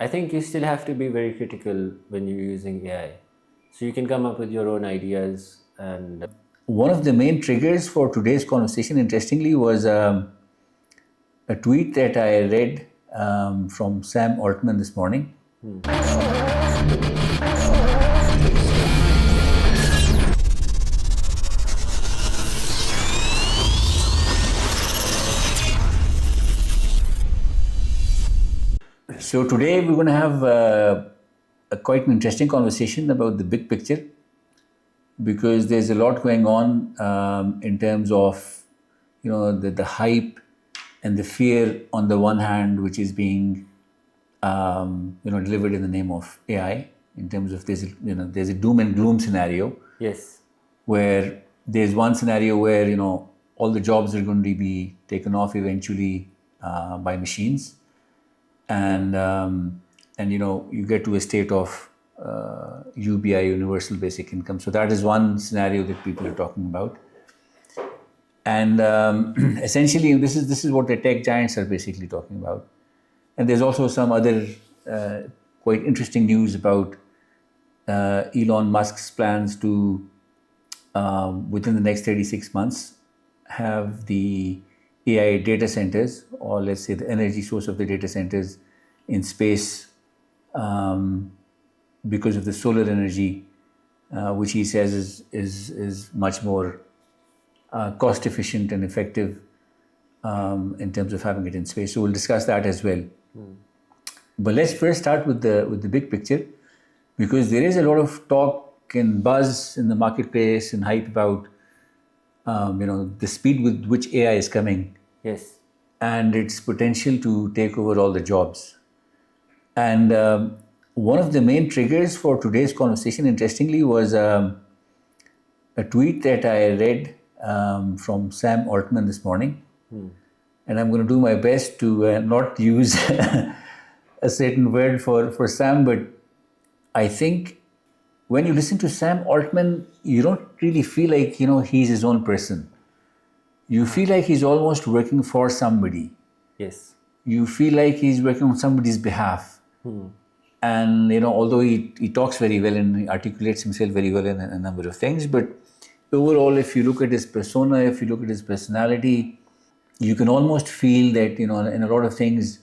I think you still have to be very critical when you're using AI. So you can come up with your own ideas and One of the main triggers for today's conversation, interestingly, was a tweet that I read from Sam Altman this morning. So today we're going to have a quite an interesting conversation about the big picture, because there's a lot going on in terms of the hype and the fear on the one hand, which is being delivered in the name of AI. In terms of there's a doom and gloom scenario yes. where there's one scenario where all the jobs are going to be taken off eventually by machines, and you get to a state of UBI, universal basic income. So that is one scenario that people are talking about, and essentially this is what the tech giants are basically talking about. And there's also some other quite interesting news about Elon Musk's plans to within the next 36 months have the AI data centers, or let's say the energy source of the data centers, in space, because of the solar energy, which he says is much more cost efficient and effective in terms of having it in space. So we'll discuss that as well. But let's first start with the big picture, because there is a lot of talk and buzz in the marketplace and hype about the speed with which AI is coming, Yes. and its potential to take over all the jobs. And one of the main triggers for today's conversation, interestingly, was a tweet that I read from Sam Altman this morning. And I'm going to do my best to not use a certain word for Sam, but I think when you listen to Sam Altman, you don't really feel like he's his own person. You feel like he's almost working for somebody. Yes. You feel like he's working on somebody's behalf. And although he talks very well and he articulates himself very well in a number of things, but overall, if you look at his persona, if you look at his personality, you can almost feel that in a lot of things,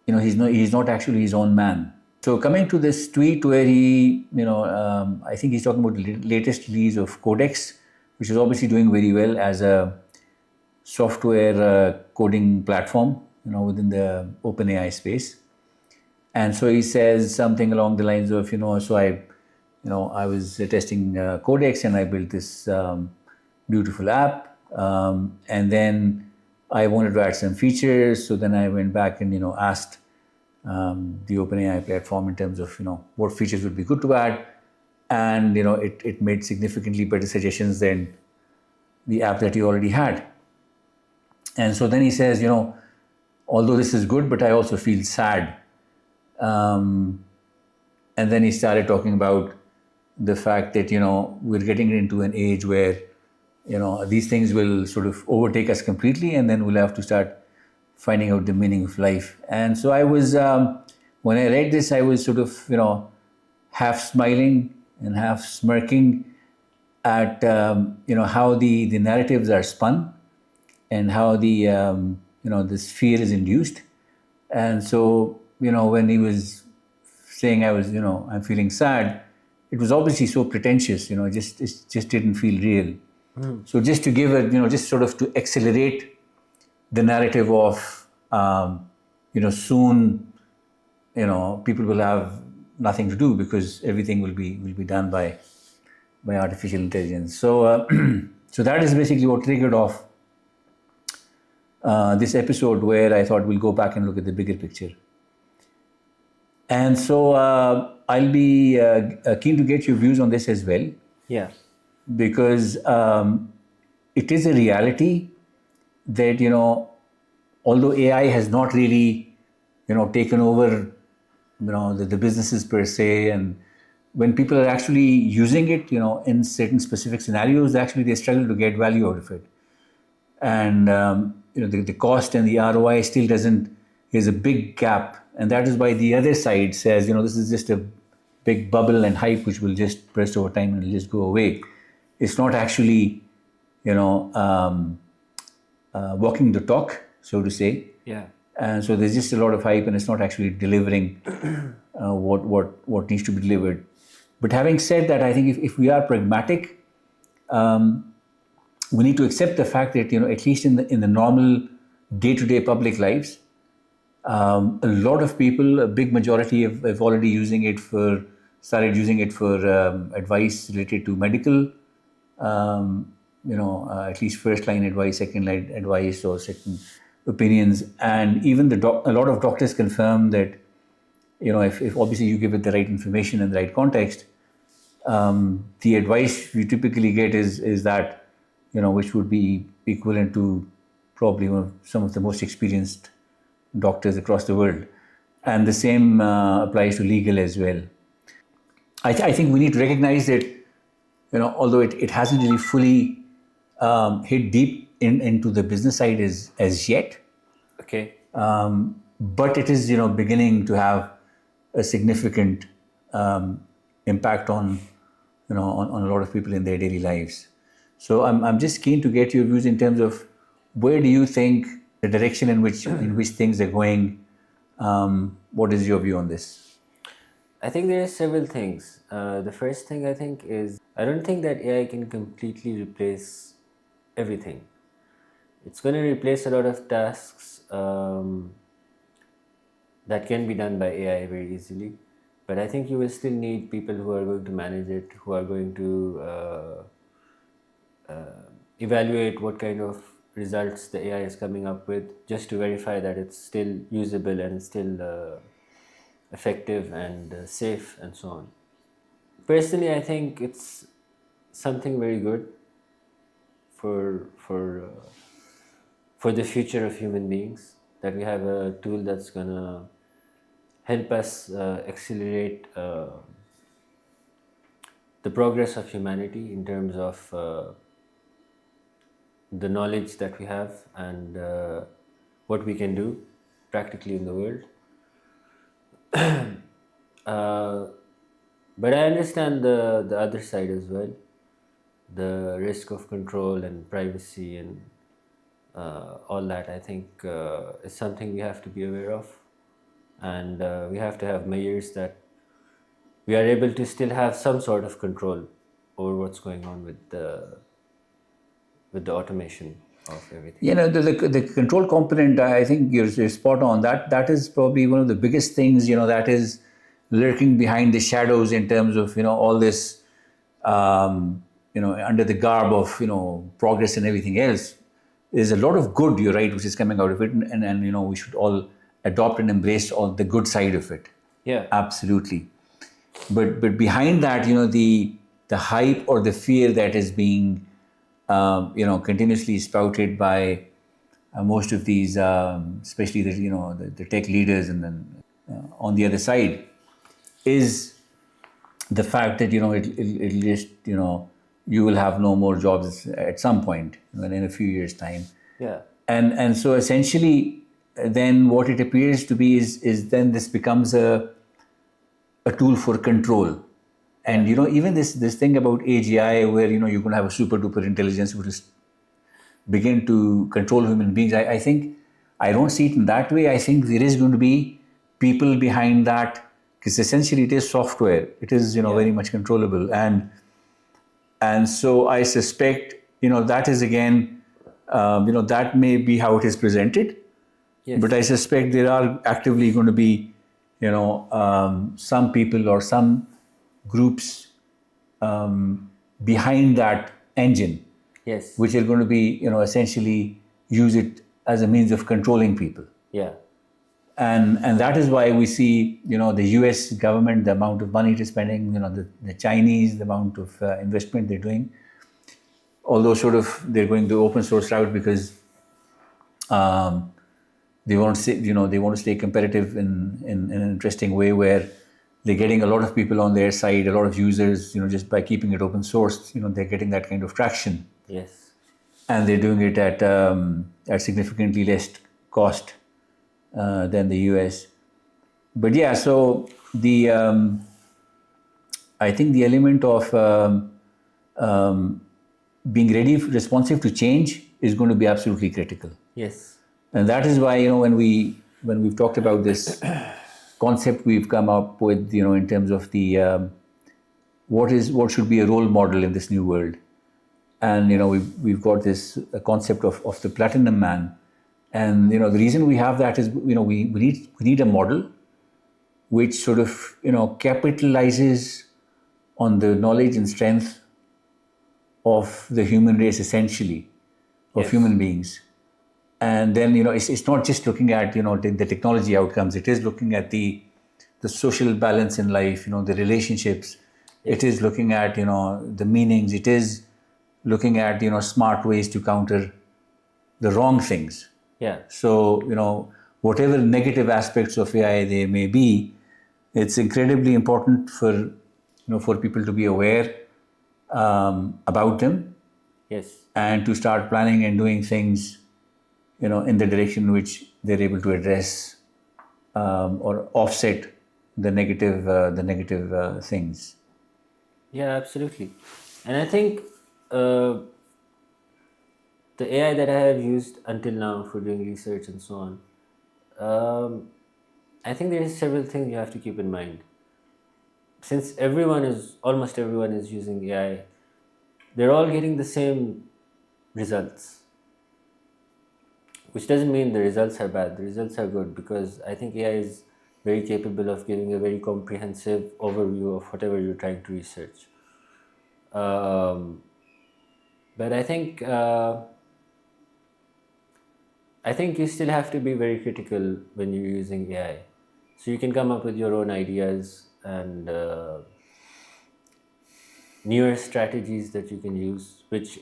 he's not actually his own man. So coming to this tweet where he, I think he's talking about the latest release of Codex, which is obviously doing very well as a software coding platform, within the OpenAI space. And so he says something along the lines of, so I was testing Codex and I built this beautiful app, and then I wanted to add some features. So then I went back and asked the OpenAI platform in terms of what features would be good to add, and it made significantly better suggestions than the app that he already had. And so then he says, although this is good, but I also feel sad. And then he started talking about the fact that we're getting into an age where these things will sort of overtake us completely, and then we'll have to start finding out the meaning of life. And so I was, when I read this, I was sort of half smiling and half smirking at how the narratives are spun, and how the this fear is induced. And so when he was saying I'm feeling sad, it was obviously so pretentious. It just didn't feel real. So just to give it, just sort of to accelerate the narrative of soon people will have nothing to do because everything will be done by artificial intelligence. So so that is basically what triggered off this episode, where I thought we'll go back and look at the bigger picture. And so I'll be keen to get your views on this as well. Yeah. Because it is a reality that although AI has not really taken over the businesses per se, and when people are actually using it in certain specific scenarios, actually they struggle to get value out of it. And the cost and the ROI still doesn't is a big gap, and that is why the other side says, this is just a big bubble and hype which will just burst over time and will just go away. It's not actually, walking the talk, so to say. Yeah. And so there's just a lot of hype, and it's not actually delivering what needs to be delivered. But having said that, I think if we are pragmatic, we need to accept the fact that at least in the normal day-to-day public lives, a lot of people, a big majority, have already started using it for advice related to medical, at least first line advice, second line advice, or second opinions, and even a lot of doctors confirm that if obviously you give it the right information and the right context, the advice you typically get is that which would be equivalent to probably some of the most experienced doctors across the world, and the same applies to legal as well. I think we need to recognize that although it hasn't really fully hit deep into the business side as yet, Okay. but it is beginning to have a significant impact on on a lot of people in their daily lives. So I'm just keen to get your views in terms of where do you think the direction in which things are going. What is your view on this? I think there are several things. The first thing I think is I don't think that AI can completely replace everything. It's going to replace a lot of tasks that can be done by AI very easily. But I think you will still need people who are going to manage it, who are going to evaluate what kind of results the AI is coming up with, just to verify that it's still usable and still effective and safe and so on. Personally, I think it's something very good for the future of human beings, that we have a tool that's gonna help us accelerate the progress of humanity in terms of the knowledge that we have and what we can do practically in the world. But I understand the other side as well, the risk of control and privacy and all that. I think is something we have to be aware of, and we have to have measures that we are able to still have some sort of control over what's going on with the automation of everything. The control component, I think you're spot on. That is probably one of the biggest things, that is lurking behind the shadows in terms of, all this, under the garb of, progress and everything else. There's a lot of good, you're right, which is coming out of it. And we should all adopt and embrace all the good side of it. Yeah. Absolutely. But behind that, the hype or the fear that is being continuously spouted by most of these, especially the tech leaders, and then on the other side, is the fact that it'll just you will have no more jobs at some point in a few years' time. Yeah. And so essentially, then what it appears to be is then this becomes a tool for control. And even this thing about AGI, where you're going to have a super duper intelligence which will begin to control human beings. I think I don't see it in that way. I think there is going to be people behind that, because essentially it is software. It is very much controllable, and so I suspect that is again that may be how it is presented. Yes. But I suspect there are actively going to be some people or some groups behind that engine, Yes. which are going to be essentially use it as a means of controlling people. Yeah. And that is why we see the US government, the amount of money it is spending, the Chinese, the amount of investment they're doing, although sort of they're going the open source route because they want to stay competitive in an interesting way, where they're getting a lot of people on their side, a lot of users, just by keeping it open source, they're getting that kind of traction. Yes. And they're doing it at significantly less cost than the US. But yeah, so the I think the element of being ready, responsive to change is going to be absolutely critical. Yes. And that is why, when we've talked about this concept we've come up with, in terms of the what should be a role model in this new world. And we've got this concept of the platinum man. And the reason we have that is, we need a model which sort of capitalizes on the knowledge and strength of the human race, essentially, of Yes. human beings. And then it's not just looking at the technology outcomes. It is looking at the social balance in life, the relationships. It is looking at the meanings. It is looking at smart ways to counter the wrong things. Yeah. So whatever negative aspects of AI there may be, it's incredibly important for people to be aware about them, Yes. and to start planning and doing things in the direction which they're able to address or offset the negative things. Yeah, absolutely. And I think the AI that I have used until now for doing research and so on, I think there is several things you have to keep in mind. Since almost everyone is using AI, they're all getting the same results. Which doesn't mean the results are bad. The results are good, because I think AI is very capable of giving a very comprehensive overview of whatever you're trying to research. But I think you still have to be very critical when you're using AI. So you can come up with your own ideas and newer strategies that you can use, which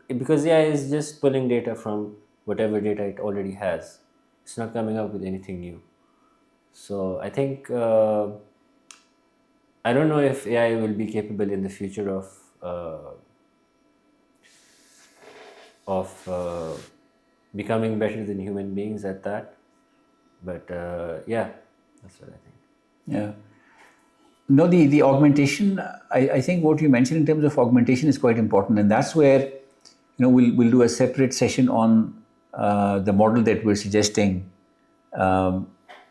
because AI is just pulling data from whatever data it already has. It's not coming up with anything new. So I think I don't know if AI will be capable in the future of becoming better than human beings at that. But yeah, that's what I think. Yeah. No, the augmentation, I think what you mentioned in terms of augmentation is quite important. And that's where, we'll do a separate session on the model that we're suggesting,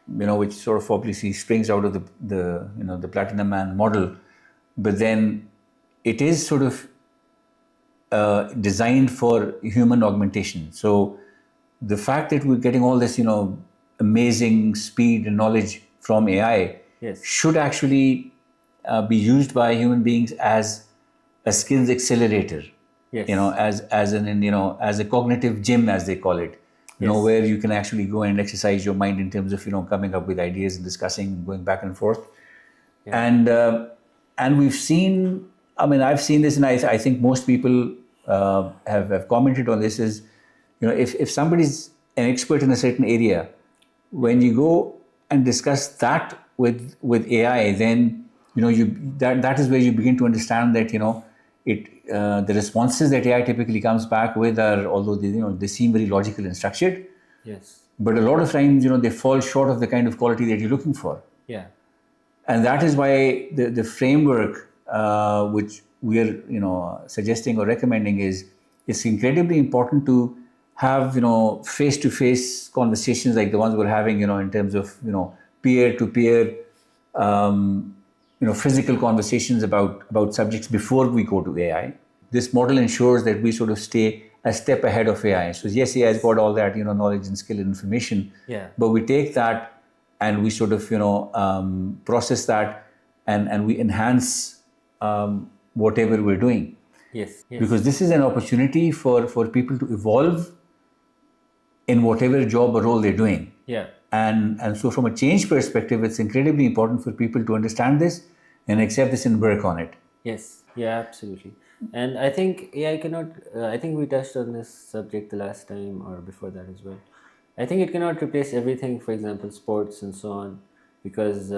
which sort of obviously springs out of the Platinum Man model. But then it is sort of designed for human augmentation. So the fact that we're getting all this, amazing speed and knowledge from AI Yes. should actually be used by human beings as a skills accelerator. Yes. As a cognitive gym, as they call it. Yes. Where you can actually go and exercise your mind in terms of coming up with ideas and discussing and going back and forth. Yeah. And we've seen. I mean, I've seen this, and I think most people have commented on this. Is if somebody's an expert in a certain area, when you go and discuss that with AI, then that is where you begin to understand that the responses that AI typically comes back with are, although they seem very logical and structured, Yes. but a lot of times they fall short of the kind of quality that you're looking for. Yeah. And that is why the framework which we are suggesting or recommending is incredibly important to have face-to-face conversations like the ones we're having in terms of peer-to-peer physical conversations about subjects before we go to AI. This model ensures that we sort of stay a step ahead of AI. So yes, AI has got all that knowledge and skill and information. Yeah. But we take that and we sort of process that and we enhance whatever we're doing. Yes. Yes. Because this is an opportunity for people to evolve in whatever job or role they're doing. Yeah. And so from a change perspective, it's incredibly important for people to understand this and accept this and work on it. Yes. Yeah, absolutely. And I think AI cannot, I think we touched on this subject the last time or before that as well. I think it cannot replace everything, for example, sports and so on, because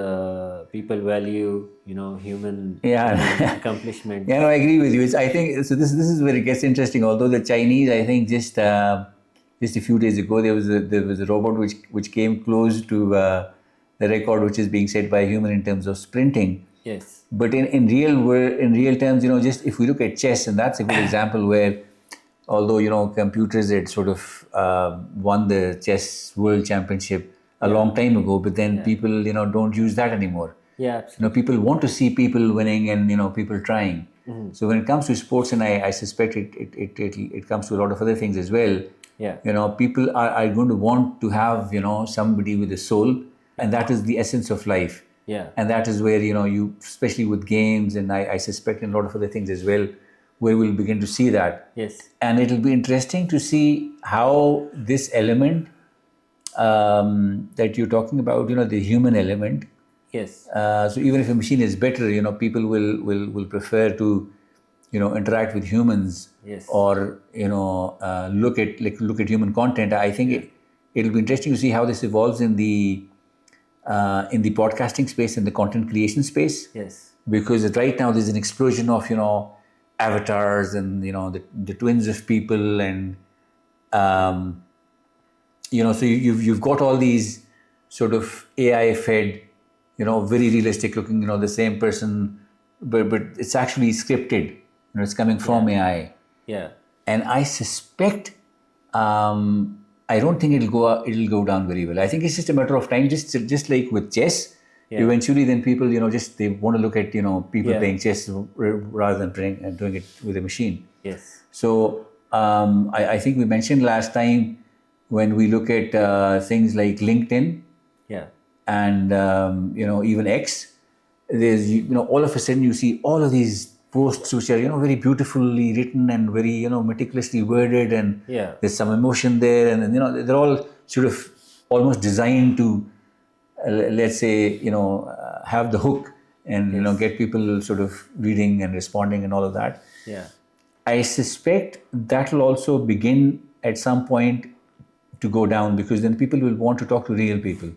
people value, human accomplishment. I agree with you. I think so. This is where it gets interesting. Although the Chinese, I think, just just a few days ago, there was a robot which came close to the record which is being set by a human in terms of sprinting. Yes. But in real terms, just if we look at chess, and that's a good example where, although computers had sort of won the chess world championship a long time ago, but then people don't use that anymore. Yeah, absolutely. People want to see people winning and people trying. So when it comes to sports, and I suspect it comes to a lot of other things as well. Yeah. People are going to want to have somebody with a soul, and that is the essence of life. Yeah. And that is where you, especially with games, and I suspect in a lot of other things as well, where we'll begin to see that. Yes. And it'll be interesting to see how this element that you're talking about, the human element. Yes. So even if a machine is better, people will prefer to, interact with humans. Yes. Or look at human content. I think it'll be interesting to see how this evolves in the podcasting space and the content creation space. Yes. Because right now there's an explosion of avatars and the twins of people, and so you've got all these sort of AI fed, very realistic looking, the same person, but it's actually scripted. It's coming from AI. Yeah. And I suspect, I don't think it'll go down very well. I think it's just a matter of time. Just like with chess, eventually then people, they want to look at people playing chess rather than doing it with a machine. Yes. So I think we mentioned last time, when we look at things like LinkedIn. Yeah. And even X, there's all of a sudden you see all of these posts which are very beautifully written and very meticulously worded, and there's some emotion there, and then they're all sort of almost designed to let's say have the hook and get people sort of reading and responding and all of that. Yeah. I suspect that will also begin at some point to go down, because then people will want to talk to real people.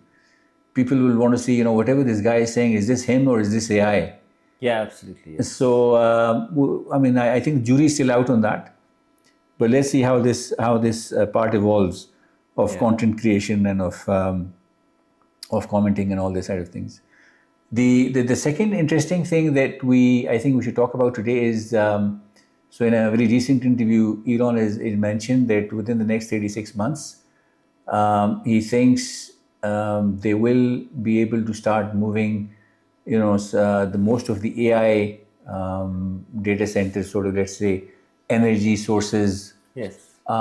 People will want to see, whatever this guy is saying, is this him or is this AI? Yeah, absolutely. Yes. So, I think the jury is still out on that. But let's see how this part evolves of content creation and of commenting and all this side of things. The second interesting thing that I think we should talk about today is, so in a very recent interview, Elon has mentioned that within the next 36 months, he thinks they will be able to start moving, the most of the AI data centers, sort of, let's say, energy sources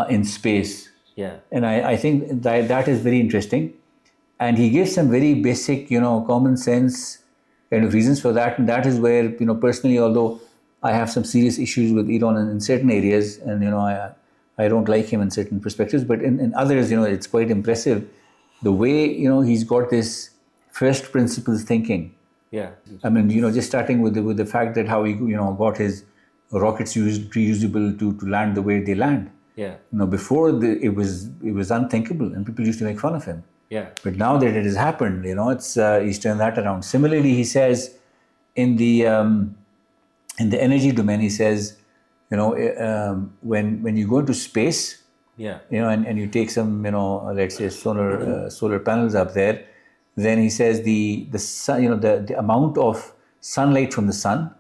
in space. Yeah. And I think that is very interesting. And he gives some very basic, common sense kind of reasons for that. And that is where, personally, although I have some serious issues with Elon in certain areas, and, I don't like him in certain perspectives, but in others, it's quite impressive. The way, he's got this first principles thinking. Yeah. I mean, just starting with the fact that how he, got his rockets reusable to land the way they land. Yeah. Before it was unthinkable, and people used to make fun of him. Yeah. But now that it has happened, it's he's turned that around. Similarly, he says in the energy domain, he says, when you go into space, and you take some, let's say solar panels up there, then he says the sun, the amount of sunlight from the sun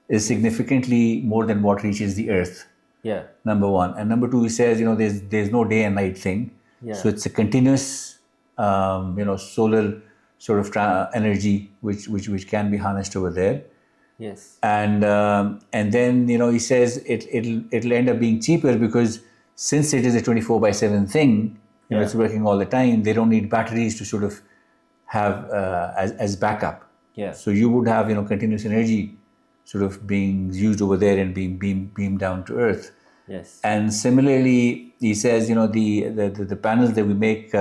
is significantly more than what reaches the earth. Yeah. Number one. And number two, he says, there's no day and night thing. Yeah. So it's a continuous, solar sort of energy which can be harnessed over there. Yes. And then he says it'll end up being cheaper, because since it is a 24/7 thing, it's working all the time. They don't need batteries to sort of have as backup. Yeah. So you would have continuous energy sort of being used over there and being beamed down to earth. Yes. And similarly, he says, the panels that we make,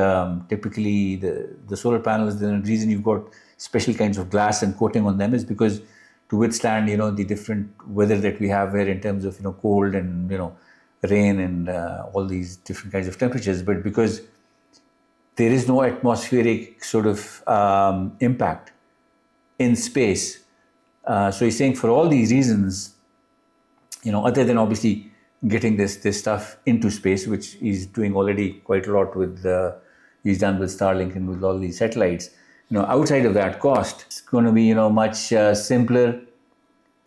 typically the solar panels, the reason you've got special kinds of glass and coating on them is because to withstand, the different weather that we have here in terms of, cold and, rain and all these different kinds of temperatures. But because there is no atmospheric sort of impact in space. So he's saying for all these reasons, other than obviously getting this stuff into space, which he's doing already quite a lot with he's done with Starlink and with all these satellites. Outside of that cost, it's going to be much simpler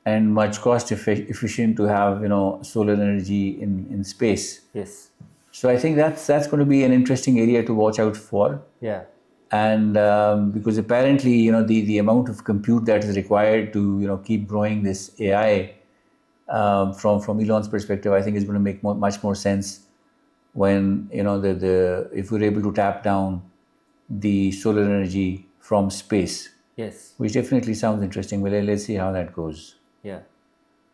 and much cost efficient to have solar energy in space. Yes. So I think that's going to be an interesting area to watch out for. Yeah. And because apparently the amount of compute that is required to keep growing this AI, from Elon's perspective, I think is going to make much more sense when the if we're able to tap down the solar energy from space. Yes. Which definitely sounds interesting. Well, let's see how that goes. Yeah.